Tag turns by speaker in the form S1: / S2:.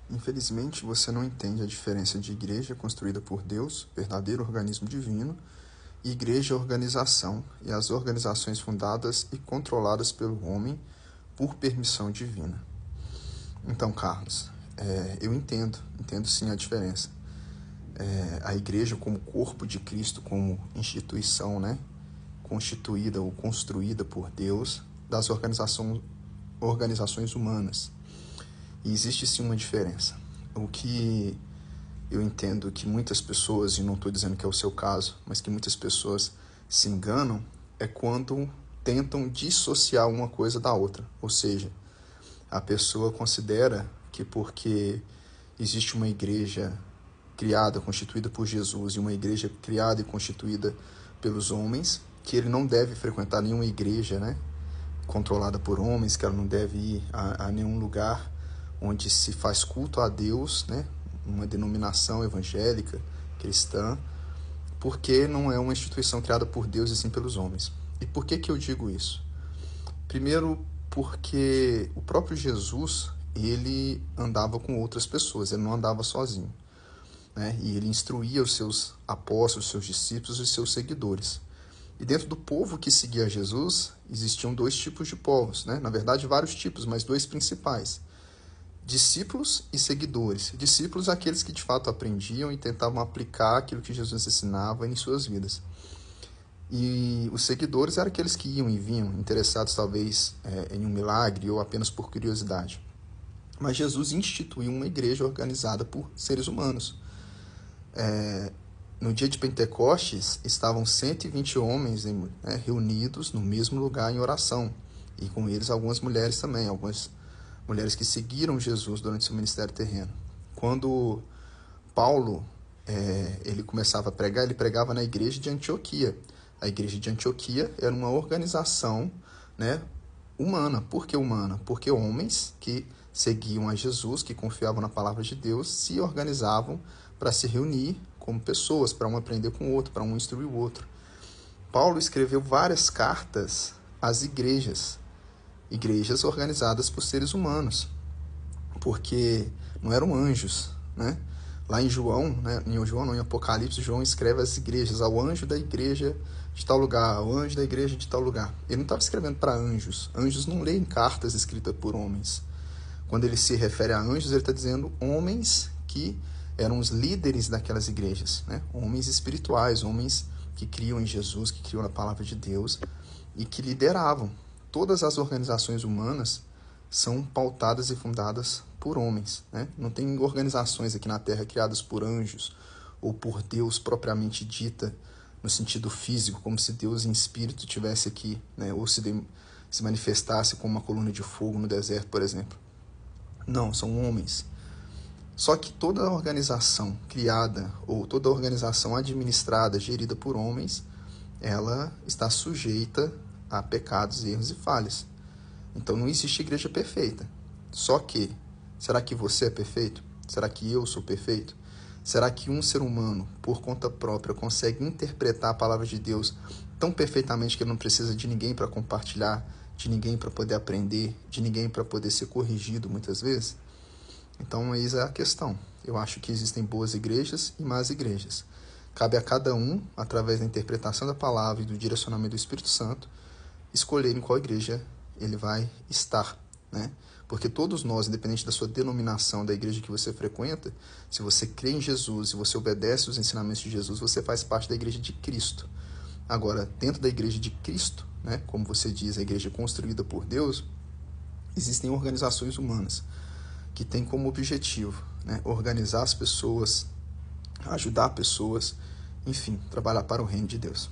S1: Infelizmente, você não entende a diferença de igreja construída por Deus, verdadeiro organismo divino, e igreja organização, e as organizações fundadas e controladas pelo homem por permissão divina. Então, Carlos, eu entendo sim a diferença. A igreja como corpo de Cristo, como instituição, né, constituída ou construída por Deus, das organizações humanas. E existe sim uma diferença. O que eu entendo que muitas pessoas, e não estou dizendo que é o seu caso, mas que muitas pessoas se enganam, é quando tentam dissociar uma coisa da outra. Ou seja, a pessoa considera que porque existe uma igreja criada, constituída por Jesus, e uma igreja criada e constituída pelos homens, que ele não deve frequentar nenhuma igreja, né, controlada por homens, que ela não deve ir a nenhum lugar onde se faz culto a Deus, né, uma denominação evangélica, cristã, porque não é uma instituição criada por Deus e sim pelos homens. E por que eu digo isso? Primeiro, porque o próprio Jesus, ele andava com outras pessoas, ele não andava sozinho, né? E ele instruía os seus apóstolos, os seus discípulos e os seus seguidores. E dentro do povo que seguia Jesus, existiam dois tipos de povos, né? Na verdade, vários tipos, mas dois principais: discípulos e seguidores. Discípulos, aqueles que de fato aprendiam e tentavam aplicar aquilo que Jesus ensinava em suas vidas. E os seguidores eram aqueles que iam e vinham, interessados talvez em um milagre ou apenas por curiosidade. Mas Jesus instituiu uma igreja organizada por seres humanos. No dia de Pentecostes, estavam 120 homens reunidos no mesmo lugar em oração. E com eles algumas mulheres também, algumas mulheres que seguiram Jesus durante seu ministério terreno. Quando Paulo ele começava a pregar, ele pregava na igreja de Antioquia. A igreja de Antioquia era uma organização, né, humana. Por que humana? Porque homens que seguiam a Jesus, que confiavam na palavra de Deus, se organizavam para se reunir como pessoas, para um aprender com o outro, para um instruir o outro. Paulo escreveu várias cartas às igrejas organizadas por seres humanos, porque não eram anjos, né? Lá em João, né? Em Apocalipse, João escreve às igrejas, ao anjo da igreja de tal lugar, ao anjo da igreja de tal lugar. Ele não estava escrevendo para anjos. Anjos não leem cartas escritas por homens. Quando ele se refere a anjos, ele está dizendo homens que eram os líderes daquelas igrejas, né? Homens espirituais, homens que criam em Jesus, que criam na palavra de Deus e que lideravam. Todas as organizações humanas são pautadas e fundadas por homens, né? Não tem organizações aqui na Terra criadas por anjos ou por Deus propriamente dita no sentido físico, como se Deus em espírito tivesse aqui, né? Ou se manifestasse como uma coluna de fogo no deserto, por exemplo. Não, são homens. Só que toda organização criada ou toda organização administrada, gerida por homens, ela está sujeita a pecados, erros e falhas. Então não existe igreja perfeita. Só que, será que você é perfeito? Será que eu sou perfeito? Será que um ser humano, por conta própria, consegue interpretar a palavra de Deus tão perfeitamente que ele não precisa de ninguém para compartilhar, de ninguém para poder aprender, de ninguém para poder ser corrigido muitas vezes? Então, eis a questão. Eu acho que existem boas igrejas e más igrejas. Cabe a cada um, através da interpretação da palavra e do direcionamento do Espírito Santo, escolher em qual igreja ele vai estar, né? Porque todos nós, independente da sua denominação, da igreja que você frequenta, se você crê em Jesus e você obedece os ensinamentos de Jesus, você faz parte da igreja de Cristo. Agora, dentro da igreja de Cristo, né, como você diz, a igreja construída por Deus, existem organizações humanas que têm como objetivo, né, organizar as pessoas, ajudar pessoas, enfim, trabalhar para o reino de Deus.